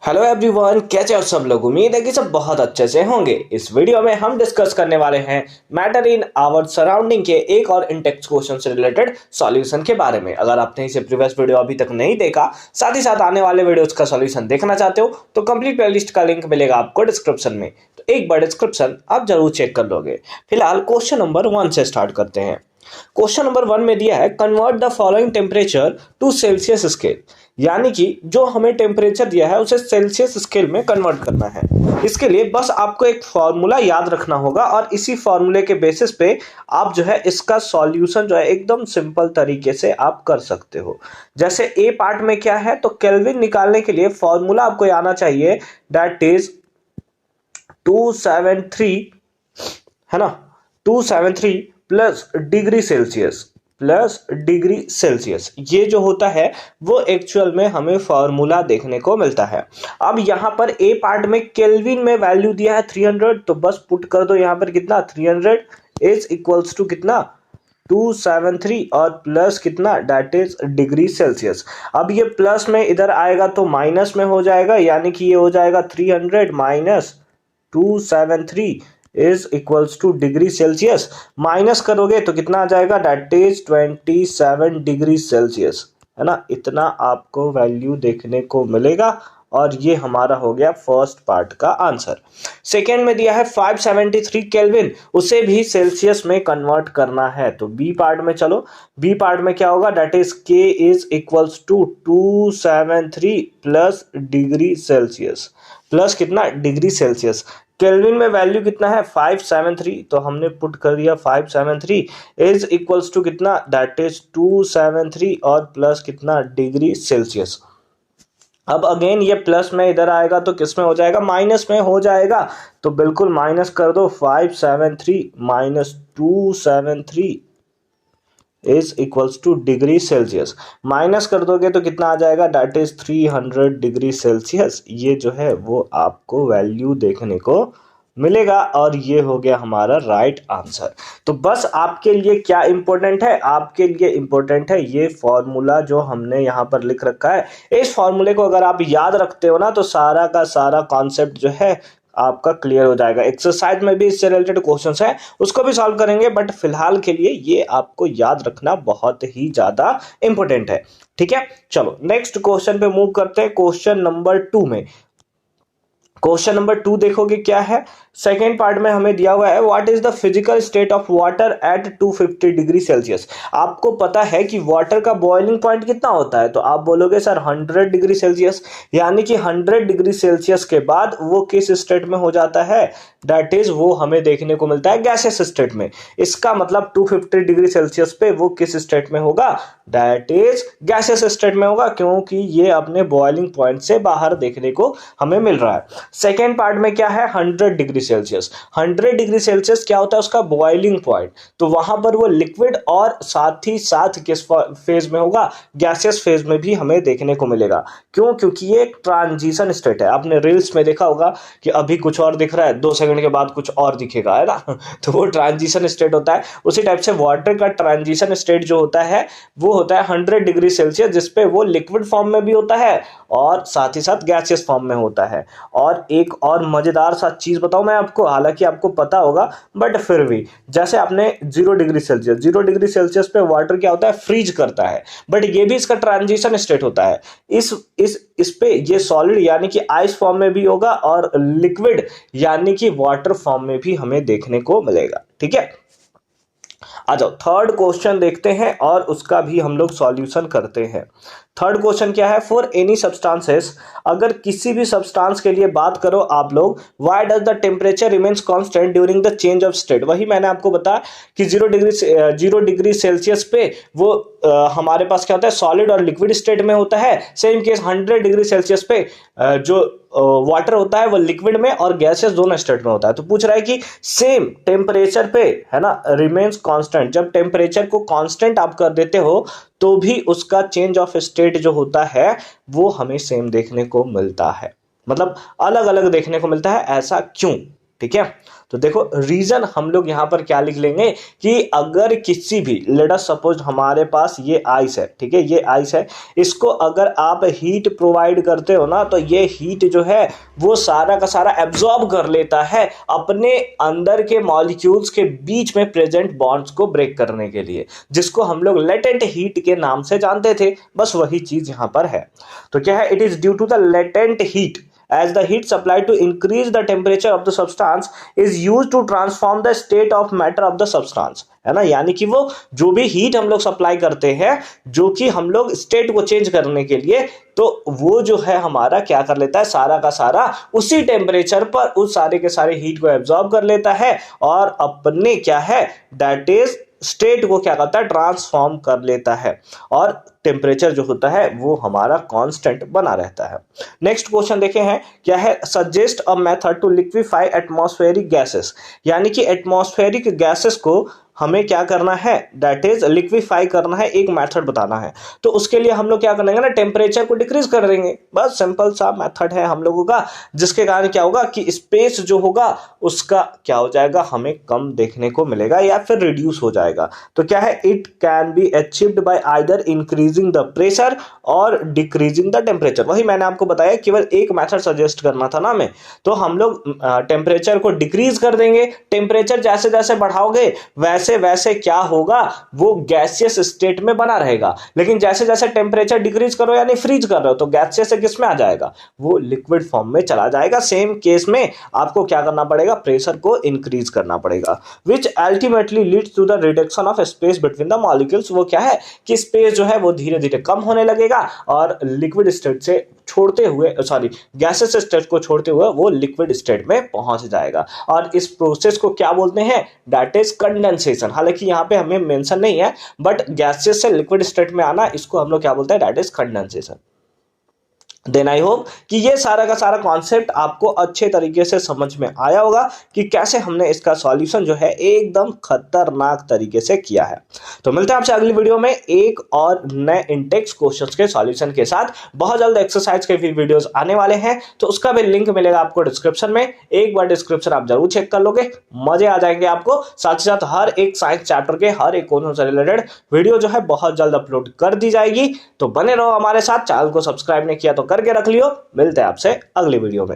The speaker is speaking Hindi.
हेलो एवरीवन, कैसे हो सब लोग। उम्मीद है कि सब बहुत अच्छे से होंगे। इस वीडियो में हम डिस्कस करने वाले हैं मैटर इन आवर सराउंडिंग के एक और इन टेक्स्ट क्वेश्चन से रिलेटेड सॉल्यूशन के बारे में। अगर आपने इसे प्रीवियस वीडियो अभी तक नहीं देखा, साथ ही साथ आने वाले वीडियोस का सॉल्यूशन देखना चाहते हो तो कंप्लीट प्लेलिस्ट का लिंक मिलेगा आपको डिस्क्रिप्शन में, तो एक बार डिस्क्रिप्शन आप जरूर चेक कर लोगे। फिलहाल क्वेश्चन नंबर 1 से स्टार्ट करते हैं। क्वेश्चन नंबर 1 में दिया है convert the following temperature to Celsius scale, यानी कि जो हमें टेम्परेचर दिया है उसे सेल्सियस स्केल में कन्वर्ट करना है। इसके लिए बस आपको एक फॉर्मूला याद रखना होगा और इसी फॉर्मूले के बेसिस पे आप जो है इसका सॉल्यूशन जो है एकदम सिंपल तरीके से आप कर सकते हो। जैसे ए पार्ट में क्या है, तो केल्विन निकालने के लिए फॉर्मूला आपको आना चाहिए, दैट इज 273, है ना, 273 प्लस डिग्री सेल्सियस ये जो होता है वो एक्चुअल में हमें फॉर्मूला देखने को मिलता है। अब यहां पर ए पार्ट में केल्विन में वैल्यू दिया है 300, तो बस पुट कर दो यहां पर कितना 300 इज इक्वल्स टू कितना 273 और प्लस कितना दैट इज डिग्री सेल्सियस। अब ये प्लस में इधर आएगा तो माइनस में हो जाएगा, यानी कि ये हो जाएगा 300 minus 273 is equals two degree Celsius. Minus करोगे तो कितना आ जाएगा, दैट इज 27 डिग्री सेल्सियस, है ना। इतना आपको वैल्यू देखने को मिलेगा और ये हमारा हो गया फर्स्ट पार्ट का आंसर। सेकेंड में दिया है 573 केल्विन, उसे भी सेल्सियस में कन्वर्ट करना है। तो बी पार्ट में चलो, बी पार्ट में क्या होगा, that is K is equals to 273 plus degree Celsius, plus कितना डिग्री सेल्सियस। केल्विन में वैल्यू कितना है 573, तो हमने पुट कर दिया 573 इज इक्वल्स टू कितना दैट इज 273 और प्लस कितना डिग्री सेल्सियस। अब अगेन ये प्लस में इधर आएगा तो किस में हो जाएगा, माइनस में हो जाएगा, तो बिल्कुल माइनस कर दो 573 minus 273 is equals two degree Celsius. Minus कर दोगे तो कितना आ जाएगा, दैट इज 300 डिग्री सेल्सियस। ये जो है वो आपको वैल्यू देखने को मिलेगा और ये हो गया हमारा राइट आंसर। तो बस आपके लिए क्या इंपॉर्टेंट है, आपके लिए इंपॉर्टेंट है ये फॉर्मूला जो हमने यहाँ पर लिख रखा है। इस फॉर्मूले को अगर आप याद रखते हो ना तो सारा का सारा कॉन्सेप्ट जो है आपका क्लियर हो जाएगा। एक्सरसाइज में भी इससे रिलेटेड क्वेश्चंस हैं, उसको भी सॉल्व करेंगे, बट फिलहाल के लिए ये आपको याद रखना बहुत ही ज्यादा इंपॉर्टेंट है। ठीक है, चलो नेक्स्ट क्वेश्चन पे मूव करते हैं। क्वेश्चन नंबर 2 में, क्वेश्चन नंबर 2 देखोगे क्या है, सेकेंड पार्ट में हमें दिया हुआ है what is the physical state of water at 250 degree Celsius. आपको पता है कि वाटर का बॉइलिंग पॉइंट कितना होता है, तो आप बोलोगे सर 100 डिग्री सेल्सियस, यानी कि 100 डिग्री सेल्सियस के बाद वो किस स्टेट में हो जाता है, दैट इज वो हमें देखने को मिलता है गैसियस स्टेट में। इसका मतलब 250 डिग्री सेल्सियस पे वो किस स्टेट में होगा, दैट इज गैसियस स्टेट में होगा, क्योंकि ये अपने बॉइलिंग पॉइंट से बाहर देखने को हमें मिल रहा है। सेकेंड पार्ट में क्या है 100 डिग्री सेल्सियस। 100 डिग्री सेल्सियस क्या होता है, उसका बॉइलिंग पॉइंट, तो वहां पर वो लिक्विड और साथ ही साथ किस फेज में होगा, गैसियस फेज में भी हमें देखने को मिलेगा। क्यों, क्योंकि ये एक ट्रांजिशन स्टेट है। आपने रील्स में देखा होगा कि अभी कुछ और दिख रहा है, 2 सेकंड के बाद कुछ और दिखेगा, है ना तो वो ट्रांजिशन स्टेट होता है। उसी टाइप से वाटर का ट्रांजिशन स्टेट जो होता है वो होता है 100 डिग्री सेल्सियस, जिसपे वो लिक्विड फॉर्म में भी होता है और साथ ही साथ गैसियस फॉर्म में होता है। और एक और मजेदार सा चीज बताऊं मैं आपको, हालांकि आपको पता होगा बट फिर भी, जैसे आपने 0 डिग्री सेल्सियस पे वाटर क्या होता है, फ्रीज करता है, बट ये भी इसका ट्रांजिशन स्टेट होता है। इस पे ये सॉलिड यानी कि आइस फॉर्म में भी होगा और लिक्विड यानी कि वाटर फॉर्म में भी हमें देखने को मिलेगा। ठीक है, आ जाओ थर्ड क्वेश्चन देखते हैं और उसका भी हम लोग सॉल्यूशन करते हैं। थर्ड क्वेश्चन क्या है, फॉर एनी सब्सटेंसेस, अगर किसी भी सब्सटेंस के लिए बात करो आप लोग, why does the temperature remains constant during the change of state. वही मैंने आपको बताया कि 0 डिग्री सेल्सियस पे वो हमारे पास क्या होता है, सॉलिड और लिक्विड स्टेट में होता है। सेम केस 100 डिग्री सेल्सियस पे जो वाटर होता है वो लिक्विड में और गैसेस दोनों स्टेट में होता है। तो पूछ रहा है कि सेम टेम्परेचर पे, है ना, रिमेन्स कांस्टेंट, जब टेम्परेचर को कांस्टेंट आप कर देते हो तो भी उसका चेंज ऑफ स्टेट जो होता है वो हमें सेम देखने को मिलता है, मतलब अलग अलग देखने को मिलता है। ऐसा क्यों, ठीक है। तो देखो रीजन हम लोग यहां पर क्या लिख लेंगे कि अगर किसी भी लेट अस सपोज हमारे पास ये आइस है, ठीक है, ये आइस है, इसको अगर आप हीट प्रोवाइड करते हो ना तो ये हीट जो है वो सारा का सारा एब्जॉर्ब कर लेता है अपने अंदर के मॉलिक्यूल्स के बीच में प्रेजेंट बॉन्ड्स को ब्रेक करने के लिए, जिसको हम लोग लेटेंट हीट के नाम से जानते थे। बस वही चीज यहां पर है। तो क्या है, it is due to the latent heat as the heat supplied to increase the temperature of the substance is used to transform the state of matter of the substance, है ना। यानी कि वो जो भी हीट हम लोग सप्लाई करते हैं जो कि हम लोग स्टेट को चेंज करने के लिए, तो वो जो है हमारा क्या कर लेता है, सारा का सारा उसी टेम्परेचर पर उस सारे के सारे हीट को एब्जॉर्ब कर लेता है और अपने क्या है दैट इज स्टेट को क्या करता है, ट्रांसफॉर्म कर लेता है और टेम्परेचर जो होता है वो हमारा कांस्टेंट बना रहता है। नेक्स्ट क्वेश्चन देखे हैं, क्या है, suggest a method to liquefy atmospheric gases, यानी कि एटमॉस्फेरिक गैसेस को हमें क्या करना है, दैट इज लिक्विफाई करना है, एक मेथड बताना है। तो उसके लिए हम लोग क्या करेंगे ना, टेम्परेचर को डिक्रीज कर देंगे। बस सिंपल सा मेथड है हम लोगों का, जिसके कारण क्या होगा कि स्पेस जो होगा उसका क्या हो जाएगा, हमें कम देखने को मिलेगा या फिर रिड्यूस हो जाएगा। तो क्या है, it can be achieved by either increasing the pressure और डिक्रीजिंग द टेम्परेचर। वही मैंने आपको बताया, केवल एक मेथड सजेस्ट करना था ना मैं। तो हम लोग टेम्परेचर को डिक्रीज कर देंगे, टेम्परेचर जैसे जैसे बढ़ाओगे वैसे वैसे क्या होगा, वो गैसियस स्टेट में बना रहेगा। लेकिन जैसे जैसे टेम्परेचर डिक्रीज करो यानी फ्रीज कर रहे हो तो गैसियस से किस में आ जाएगा, वो लिक्विड फॉर्म में चला जाएगा। सेम केस में आपको क्या करना पड़ेगा, प्रेशर को इंक्रीज करना पड़ेगा, which ultimately leads to the reduction of space between the molecules. वो क्या है कि स्पेस जो है वो धीरे धीरे कम होने लगेगा और लिक्विड स्टेट से छोड़ते हुए गैसेस स्टेट को छोड़ते हुए वो लिक्विड स्टेट में पहुंच जाएगा। और इस प्रोसेस को क्या बोलते हैं, दैट इज कंडेंसेशन। हालांकि यहाँ पे हमें मेंशन नहीं है, बट गैसेस से लिक्विड स्टेट में आना, इसको हम लोग क्या बोलते हैं, that is condensation. Then I hope कि ये सारा का सारा कॉन्सेप्ट आपको अच्छे तरीके से समझ में आया होगा कि कैसे हमने इसका सॉल्यूशन जो है एकदम खतरनाक तरीके से किया है। तो मिलते हैं आपसे अगली वीडियो में एक और नए इंटेक्स क्वेश्चंस के सॉल्यूशन के साथ। बहुत जल्द एक्सरसाइज के भी वीडियोस आने वाले हैं, तो उसका भी लिंक मिलेगा आपको डिस्क्रिप्शन में। एक बार डिस्क्रिप्शन आप जरूर चेक कर लोगे, मजे आ जाएंगे आपको। साथ ही साथ हर एक साइंस चैप्टर के हर एक क्वेश्चन से रिलेटेड वीडियो जो है बहुत जल्द अपलोड कर दी जाएगी। तो बने रहो हमारे साथ, चैनल को सब्सक्राइब नहीं किया तो करके रख लियो। मिलते हैं आपसे अगली वीडियो में।